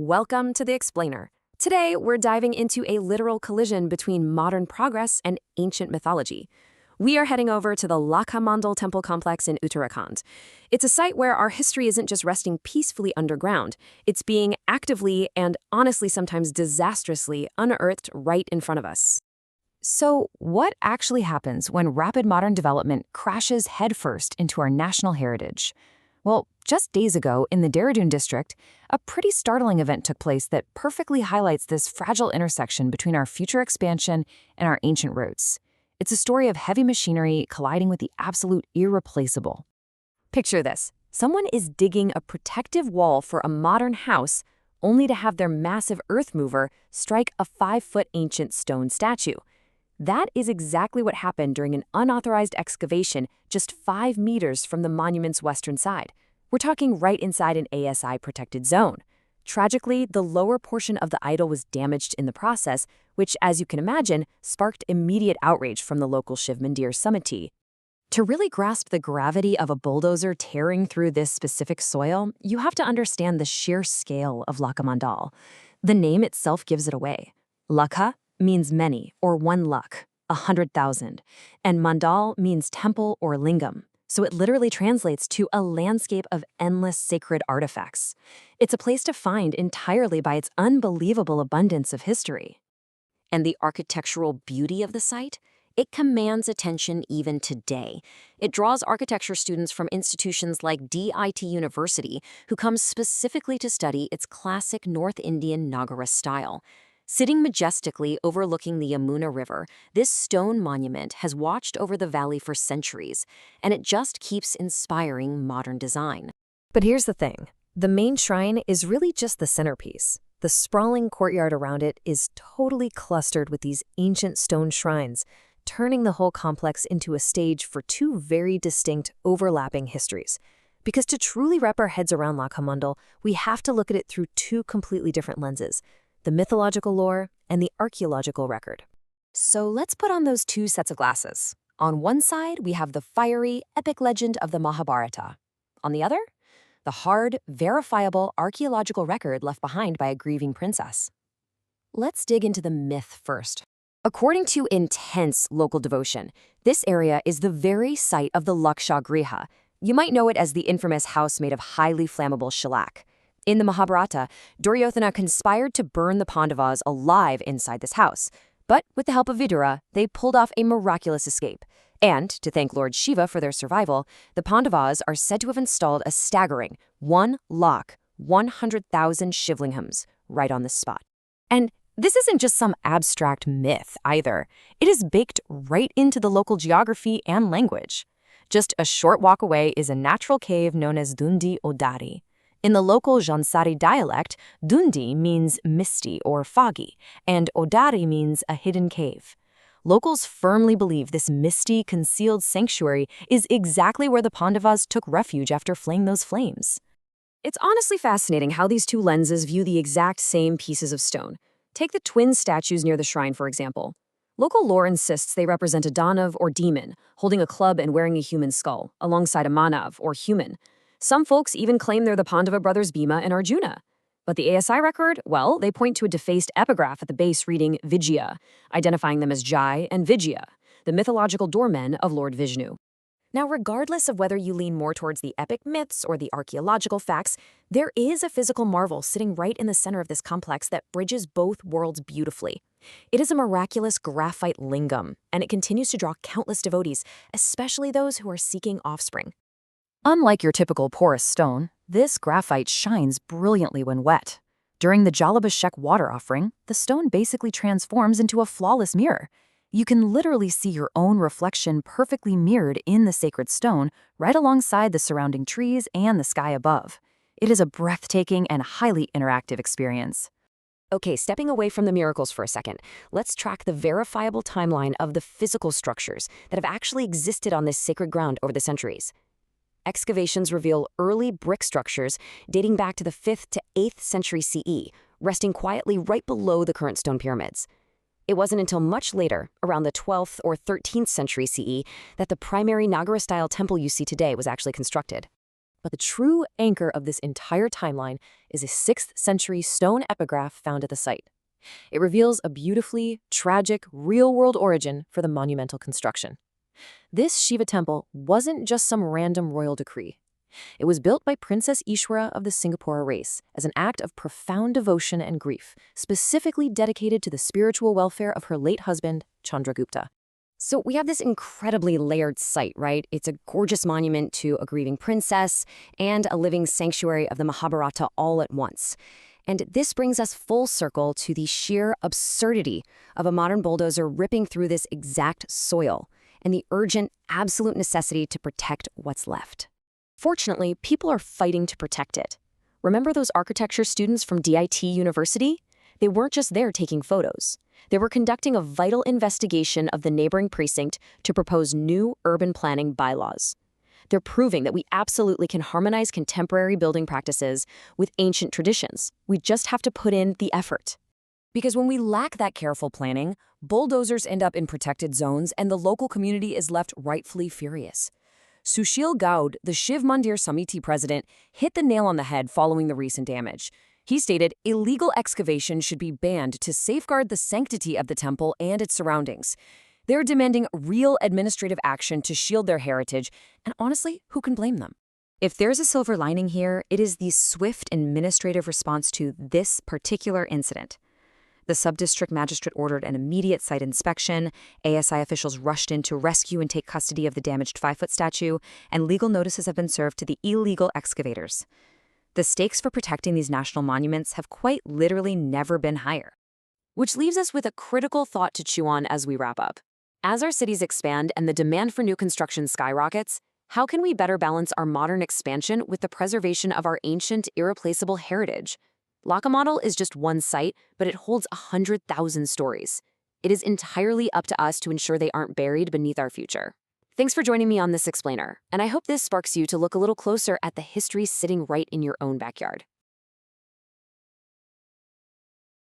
Welcome to The Explainer. Today, we're diving into a literal collision between modern progress and ancient mythology. We are heading over to the Lakhamandal Temple complex in Uttarakhand. It's a site where our history isn't just resting peacefully underground. It's being actively and honestly sometimes disastrously unearthed right in front of us. So, what actually happens when rapid modern development crashes headfirst into our national heritage? Well, just days ago in the Dehradun district, a pretty startling event took place that perfectly highlights this fragile intersection between our future expansion and our ancient roots. It's a story of heavy machinery colliding with the absolute irreplaceable. Picture this. Someone is digging a protective wall for a modern house only to have their massive earth mover strike a 5-foot ancient stone statue. That is exactly what happened during an unauthorized excavation just 5 meters from the monument's western side. We're talking right inside an ASI-protected zone. Tragically, the lower portion of the idol was damaged in the process, which, as you can imagine, sparked immediate outrage from the local Shiv Mandir Samiti. To really grasp the gravity of a bulldozer tearing through this specific soil, you have to understand the sheer scale of Lakhamandal. The name itself gives it away. Lakha means many, or one lakh, 100,000, and mandal means temple or lingam, so it literally translates to a landscape of endless sacred artifacts. It's a place to find entirely by its unbelievable abundance of history. And the architectural beauty of the site? It commands attention even today. It draws architecture students from institutions like DIT University, who come specifically to study its classic North Indian Nagara style. Sitting majestically overlooking the Yamuna River, this stone monument has watched over the valley for centuries, and it just keeps inspiring modern design. But here's the thing. The main shrine is really just the centerpiece. The sprawling courtyard around it is totally clustered with these ancient stone shrines, turning the whole complex into a stage for two very distinct, overlapping histories. Because to truly wrap our heads around Lakhamandal, we have to look at it through two completely different lenses: the mythological lore and the archaeological record. So let's put on those two sets of glasses. On one side, we have the fiery, epic legend of the Mahabharata. On the other, the hard, verifiable archaeological record left behind by a grieving princess. Let's dig into the myth first. According to intense local devotion, this area is the very site of the Lakshagriha. You might know it as the infamous house made of highly flammable shellac. In the Mahabharata, Duryodhana conspired to burn the Pandavas alive inside this house. But with the help of Vidura, they pulled off a miraculous escape. And, to thank Lord Shiva for their survival, the Pandavas are said to have installed a staggering 100,000 Shivlingams right on the spot. And this isn't just some abstract myth either. It is baked right into the local geography and language. Just a short walk away is a natural cave known as Dundi Odari. In the local Jansari dialect, Dundi means misty or foggy, and Odari means a hidden cave. Locals firmly believe this misty, concealed sanctuary is exactly where the Pandavas took refuge after fleeing those flames. It's honestly fascinating how these two lenses view the exact same pieces of stone. Take the twin statues near the shrine, for example. Local lore insists they represent a Danav or demon, holding a club and wearing a human skull, alongside a Manav or human. Some folks even claim they're the Pandava brothers Bhima and Arjuna. But the ASI record, well, they point to a defaced epigraph at the base reading Vijaya, identifying them as Jai and Vijaya, the mythological doormen of Lord Vishnu. Now, regardless of whether you lean more towards the epic myths or the archaeological facts, there is a physical marvel sitting right in the center of this complex that bridges both worlds beautifully. It is a miraculous graphite lingam, and it continues to draw countless devotees, especially those who are seeking offspring. Unlike your typical porous stone, this graphite shines brilliantly when wet. During the Jalabhishek water offering, the stone basically transforms into a flawless mirror. You can literally see your own reflection perfectly mirrored in the sacred stone, right alongside the surrounding trees and the sky above. It is a breathtaking and highly interactive experience. Okay, stepping away from the miracles for a second, let's track the verifiable timeline of the physical structures that have actually existed on this sacred ground over the centuries. Excavations reveal early brick structures dating back to the 5th to 8th century CE, resting quietly right below the current stone pyramids. It wasn't until much later, around the 12th or 13th century CE, that the primary Nagara-style temple you see today was actually constructed. But the true anchor of this entire timeline is a 6th century stone epigraph found at the site. It reveals a beautifully tragic, real-world origin for the monumental construction. This Shiva temple wasn't just some random royal decree. It was built by Princess Ishwara of the Singapore race as an act of profound devotion and grief, specifically dedicated to the spiritual welfare of her late husband, Chandragupta. So we have this incredibly layered site, right? It's a gorgeous monument to a grieving princess and a living sanctuary of the Mahabharata all at once. And this brings us full circle to the sheer absurdity of a modern bulldozer ripping through this exact soil and the urgent, absolute necessity to protect what's left. Fortunately, people are fighting to protect it. Remember those architecture students from DIT University? They weren't just there taking photos. They were conducting a vital investigation of the neighboring precinct to propose new urban planning bylaws. They're proving that we absolutely can harmonize contemporary building practices with ancient traditions. We just have to put in the effort. Because when we lack that careful planning, bulldozers end up in protected zones and the local community is left rightfully furious. Sushil Gaud, the Shiv Mandir Samiti president, hit the nail on the head following the recent damage. He stated illegal excavation should be banned to safeguard the sanctity of the temple and its surroundings. They're demanding real administrative action to shield their heritage, and honestly, who can blame them? If there's a silver lining here, it is the swift administrative response to this particular incident. The sub-district magistrate ordered an immediate site inspection, ASI officials rushed in to rescue and take custody of the damaged 5-foot statue, and legal notices have been served to the illegal excavators. The stakes for protecting these national monuments have quite literally never been higher. Which leaves us with a critical thought to chew on as we wrap up. As our cities expand and the demand for new construction skyrockets, how can we better balance our modern expansion with the preservation of our ancient, irreplaceable heritage? Lakhamandal is just one site, but it holds 100,000 stories. It is entirely up to us to ensure they aren't buried beneath our future. Thanks for joining me on this explainer, and I hope this sparks you to look a little closer at the history sitting right in your own backyard.